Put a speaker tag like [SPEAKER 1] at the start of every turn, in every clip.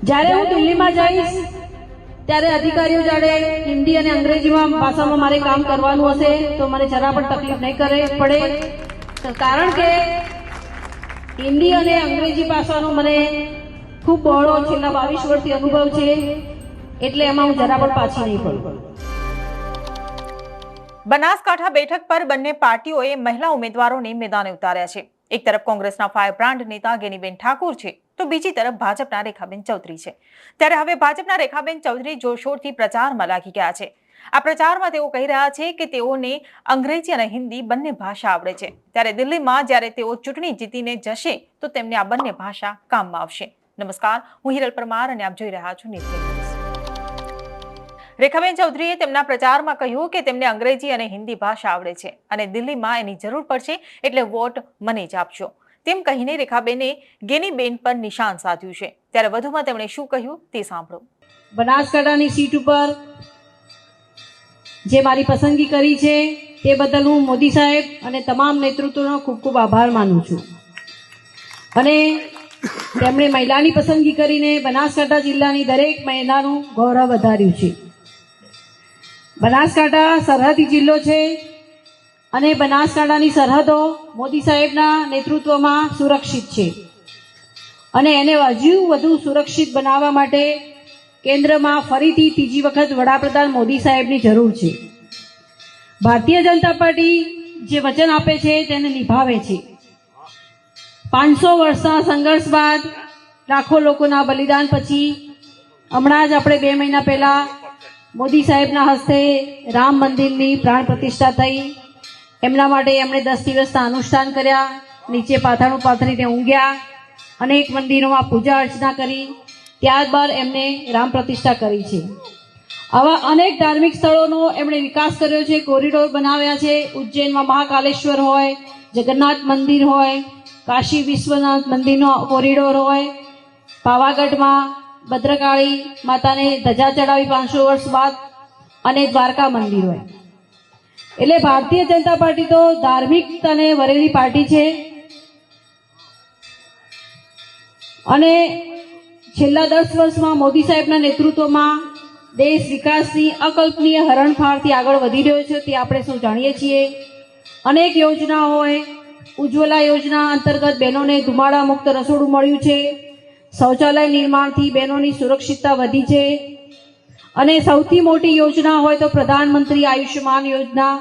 [SPEAKER 1] જ્યારે હું દિલ્હીમાં જઈશ ત્યારે અધિકારીઓ જાણે હિન્દી અને અંગ્રેજીમાં ભાષામાં મારે કામ કરવાનું હશે તો મને જરા પણ તકલીફ નહીં પડે, કારણ કે હિન્દી અને અંગ્રેજી ભાષાનો મને ખૂબ બહોળો છેલ્લા 22 વર્ષથી અનુભવ છે, એટલે એમાં હું જરા પણ પાછી નહીં પડું.
[SPEAKER 2] બનાસકાંઠા બેઠક પર બંને પાર્ટીઓએ મહિલા ઉમેદવારોને મેદાને ઉતાર્યા છે. એક તરફ કોંગ્રેસના ફાયર બ્રાન્ડ નેતા ગેનીબેન ઠાકોર છે તો બીજી તરફ ભાજપના રેખાબેન ચૌધરી છે. ત્યારે હવે ભાજપના રેખાબેન ચૌધરી જોરશોરથી પ્રચારમાં લાગી ગયા છે. આ પ્રચારમાં તેઓ કહી રહ્યા છે કે તેઓને અંગ્રેજી અને હિન્દી બંને ભાષા આવડે છે. ત્યારે દિલ્હીમાં જ્યારે તેઓ ચૂંટણી જીતીને જશે તો તેમને આ બંને ભાષા કામમાં આવશે. નમસ્કાર, હું હિરલ પરમાર અને આપ જોઈ રહ્યા છો ન્યૂઝ. રેખાબેન ચૌધરીએ તેમના પ્રચારમાં કહ્યું કે તેમને અંગ્રેજી અને હિન્દી ભાષા આવડે છે અને દિલ્હીમાં એની જરૂર પડશે એટલે વોટ મને જ આપજો, તેમ કહીને રેખાબેને ગેનીબેન પર નિશાન સાધ્યું છે. ત્યારે વધુમાં તેમણે શું કહ્યું તે સાંભળો.
[SPEAKER 1] બનાસકાંઠાની સીટ ઉપર જે મારી પસંદગી કરી છે તે બદલ હું મોદી સાહેબ અને તમામ નેતૃત્વનો ખૂબ ખૂબ આભાર માનું છું. અને તેમણે મહિલાની પસંદગી કરીને બનાસકાંઠા જિલ્લાની દરેક મહિલાનું ગૌરવ વધાર્યું છે. બનાસકાંઠા સરહદી જિલ્લો છે અને બનાસકાંઠાની સરહદો મોદી સાહેબના નેતૃત્વમાં સુરક્ષિત છે અને એને હજુ વધુ સુરક્ષિત બનાવવા માટે કેન્દ્રમાં ફરીથી ત્રીજી વખત વડાપ્રધાન મોદી સાહેબની જરૂર છે. ભારતીય જનતા પાર્ટી જે વચન આપે છે તેને નિભાવે છે. 500 વર્ષના સંઘર્ષ બાદ લાખો લોકોના બલિદાન પછી હમણાં જ આપણે 2 મહિના પહેલા મોદી સાહેબના હસ્તે રામ મંદિરની પ્રાણ પ્રતિષ્ઠા થઈ. એમના માટે એમણે 10 દિવસના અનુષ્ઠાન કર્યા, નીચે પાથરણું પાથરીને ઊંઘ્યા, અનેક મંદિરોમાં પૂજા અર્ચના કરી, ત્યારબાદ એમને રામ પ્રતિષ્ઠા કરી છે. આવા અનેક ધાર્મિક સ્થળોનો એમણે વિકાસ કર્યો છે, કોરિડોર બનાવ્યા છે. ઉજ્જૈનમાં મહાકાલેશ્વર હોય, જગન્નાથ મંદિર હોય, કાશી વિશ્વનાથ મંદિરનો કોરિડોર હોય, પાવાગઢમાં ભદ્રકાળી માતાને ધજા ચડાવી 500 વર્ષ બાદ, અને દ્વારકા મંદિર હોય. એટલે ભારતીય જનતા પાર્ટી તો ધાર્મિકતાને વરેલી પાર્ટી છે અને છેલ્લા 10 વર્ષમાં મોદી સાહેબના નેતૃત્વમાં દેશ વિકાસની અકલ્પનીય હરણફાળથી આગળ વધી રહ્યો છે, તે આપણે સૌ જાણીએ છીએ. અનેક યોજના હોય, ઉજ્જવલા યોજના અંતર્ગત બહેનોને ધુમાડા મુક્ત રસોડું મળ્યું છે, શૌચાલય નિર્માણથી બહેનોની સુરક્ષિતતા વધી છે અને સૌથી મોટી યોજના હોય તો પ્રધાનમંત્રી આયુષ્યમાન યોજના.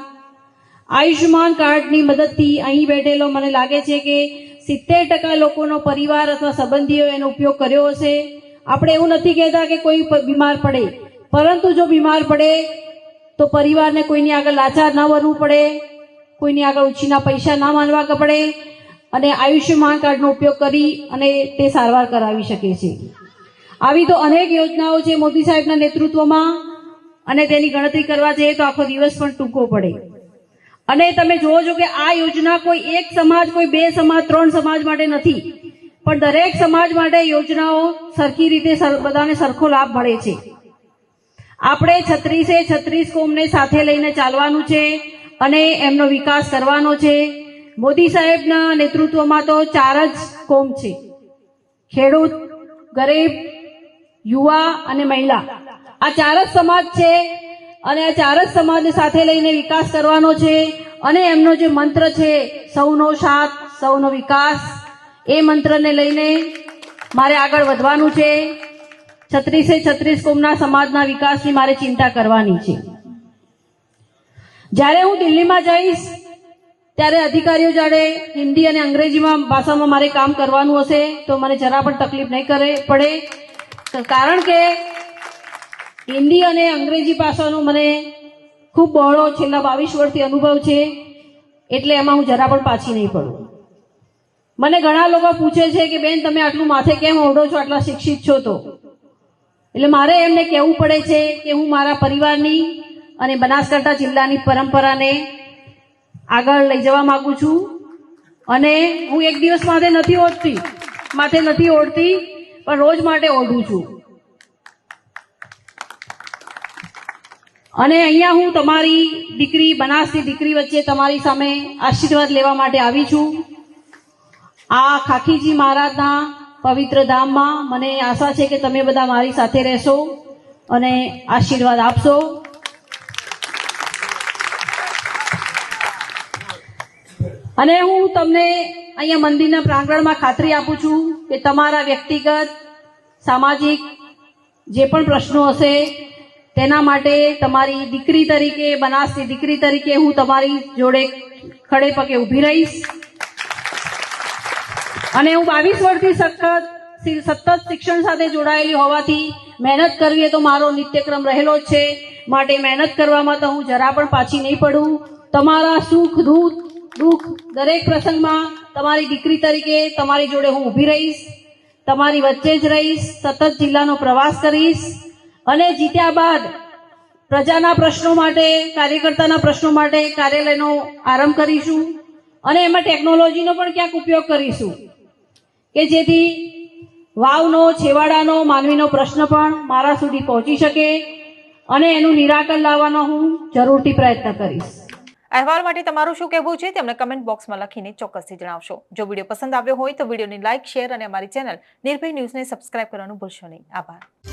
[SPEAKER 1] આયુષ્યમાન કાર્ડની મદદથી અહીં બેઠેલો મને લાગે છે કે 70% લોકોનો પરિવાર અથવા સંબંધીઓ એનો ઉપયોગ કર્યો હશે. આપણે એવું નથી કહેતા કે કોઈ બીમાર પડે, પરંતુ જો બીમાર પડે તો પરિવારને કોઈની આગળ લાચાર ન બનવું પડે, કોઈની આગળ ઉછીના પૈસા ના માંગવા પડે અને આયુષ્યમાન કાર્ડનો ઉપયોગ કરી અને તે સારવાર કરાવી શકે છે. આવી તો અનેક યોજનાઓ છે મોદી સાહેબના નેતૃત્વમાં અને તેની ગણતરી કરવા જઈએ તો આખો દિવસ પણ ટૂંકો પડે. અને તમે જોવો છો કે આ યોજના કોઈ એક સમાજ, કોઈ 2 સમાજ, 3 સમાજ માટે નથી, પણ દરેક સમાજ માટે યોજનાઓ સરખી રીતે બધાને સરખો લાભ મળે છે. આપણે 36 કોમને સાથે લઈને ચાલવાનું છે અને એમનો વિકાસ કરવાનો છે. મોદી સાહેબના નેતૃત્વમાં તો 4 જ કોમ છે: ખેડૂત, ગરીબ, યુવા અને મહિલા. આ 4 જ સમાજ છે અને આ 4 જ સમાજને સાથે લઈને વિકાસ કરવાનો છે. અને એમનો જે મંત્ર છે સૌનો સાથ, સૌનો વિકાસ, એ મંત્રને લઈને મારે આગળ વધવાનું છે. 36 કોમના સમાજના વિકાસની મારે ચિંતા કરવાની છે. જ્યારે હું દિલ્હીમાં જઈશ ત્યારે અધિકારીઓ જાણે હિન્દી અને અંગ્રેજીમાં ભાષામાં મારે કામ કરવાનું હશે તો મને જરા પણ તકલીફ નહીં પડે, કારણ કે હિન્દી અને અંગ્રેજી ભાષાનો મને ખૂબ બહોળો છેલ્લા 22 વર્ષથી અનુભવ છે, એટલે એમાં હું જરા પણ પાછી નહીં પડું. મને ઘણા લોકો પૂછે છે કે બેન તમે આટલું માથે કેમ ઓઢો છો, આટલા શિક્ષિત છો તો? એટલે મારે એમને કહેવું પડે છે કે હું મારા પરિવારની અને બનાસકાંઠા જિલ્લાની પરંપરાને આગળ લઈ જવા માંગુ છું અને હું એક દિવસ માથે નથી ઓઢતી પણ રોજ માટે ઓઢું છું. અને અહીંયા હું તમારી દીકરી, બનાસની દીકરી વચ્ચે તમારી સામે આશીર્વાદ લેવા માટે આવી છું. આ ખાખીજી મહારાજના પવિત્ર ધામમાં મને આશા છે કે તમે બધા મારી સાથે રહેશો અને આશીર્વાદ આપશો. અને હું તમને અહીંયા મંદિરના પ્રાંગણમાં ખાતરી આપું છું કે તમારા વ્યક્તિગત સામાજિક જે પણ પ્રશ્નો હશે તેના માટે તમારી દીકરી તરીકે, બનાસની દીકરી તરીકે હું તમારી જોડે ખડે પગે ઊભી રહીશ. અને હું 22 વર્ષથી સતત શિક્ષણ સાથે જોડાયેલી હોવાથી મહેનત કરવી એ તો મારો નિત્યક્રમ રહેલો જ છે. માટે મહેનત કરવામાં તો હું જરા પણ પાછી નહીં પડું. તમારા સુખ દુઃખ દરેક પ્રસંગમાં તમારી દીકરી તરીકે તમારી જોડે હું ઊભી રહીશ, તમારી વચ્ચે જ રહીશ, સતત જિલ્લાનો પ્રવાસ કરીશ અને જીત્યા બાદ પ્રજાના પ્રશ્નો માટે, કાર્યકર્તાના પ્રશ્નો માટે કાર્યાલયનો આરંભ કરીશું અને એમાં ટેકનોલોજીનો પણ ક્યાંક ઉપયોગ કરીશું કે જેથી વાવનો, છેવાડાનો, માનવીનો પ્રશ્ન પણ મારા સુધી પહોંચી શકે અને એનું નિરાકરણ લાવવાનો હું જરૂરથી પ્રયત્ન કરીશ.
[SPEAKER 2] અહેવાલ માટે તમારું શું કહેવું છે તેમને કમેન્ટ બોક્સમાં લખીને ચોક્કસથી જણાવશો. જો વિડીયો પસંદ આવ્યો હોય તો વિડીયોને લાઇક, શેર અને અમારી ચેનલ નિર્ભય ન્યૂઝને સબસ્ક્રાઇબ કરવાનું ભૂલશો નહીં. આભાર.